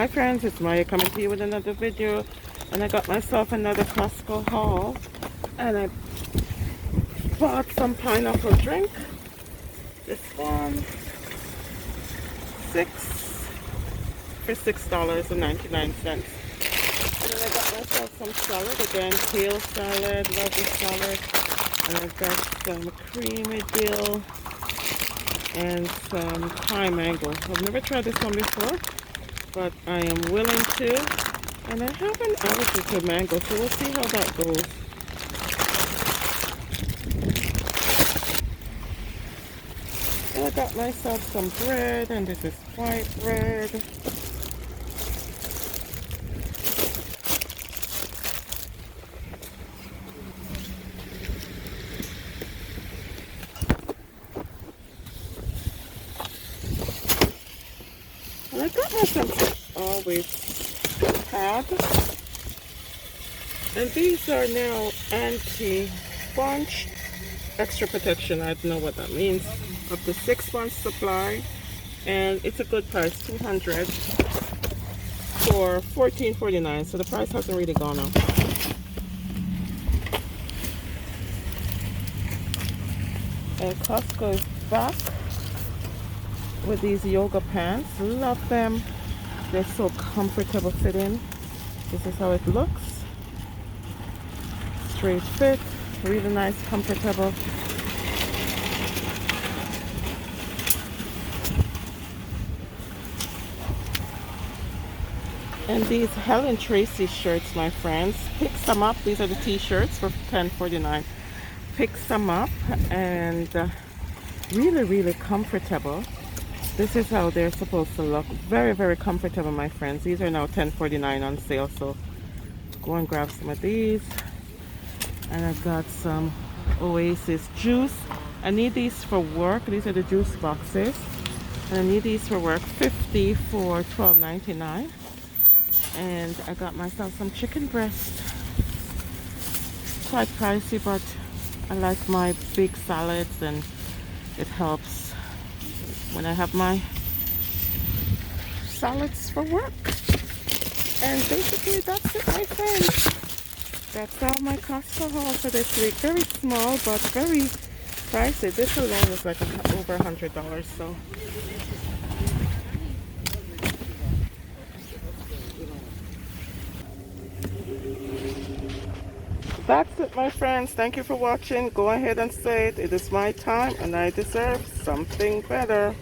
Hi friends, it's Maya coming to you with another video, and I got myself another Costco haul, and I bought some pineapple drink. This one, six for $6.99. And then I got myself some salad again, kale salad, love this salad, and I've got some creamy dill and some Thai mango. I've never tried this one before, but I am willing to, and I have an allergy to mango, so we'll see how that goes. And I got myself some bread, and this is white bread. And I got myself always had, and these are now anti-bunch extra protection. I don't know what that means. Up to 6 months supply, and it's a good price, 200 for $14.49. So the price hasn't really gone up. And Costco is back with these yoga pants. Love them. They're so comfortable fitting. This is how it looks. Straight fit, really nice, comfortable. And these Helen Tracy shirts, my friends, pick some up. These are the t-shirts for $10.49. Pick some up, and really comfortable. This is how they're supposed to look. Very comfortable, my friends. These are now $10.49 on sale, so go and grab some of these. And I've got some Oasis juice. I need these for work. These are the juice boxes, and I need these for work. 50 for $12.99. And I got myself some chicken breast. Quite pricey, but I like my big salads, and it helps when I have my salads for work. And basically that's it, my friends. That's all my Costco haul for this week. Very small, but very pricey. This alone is like over $100, so. That's it, my friends. Thank you for watching. Go ahead and say it. It is my time, and I deserve something better.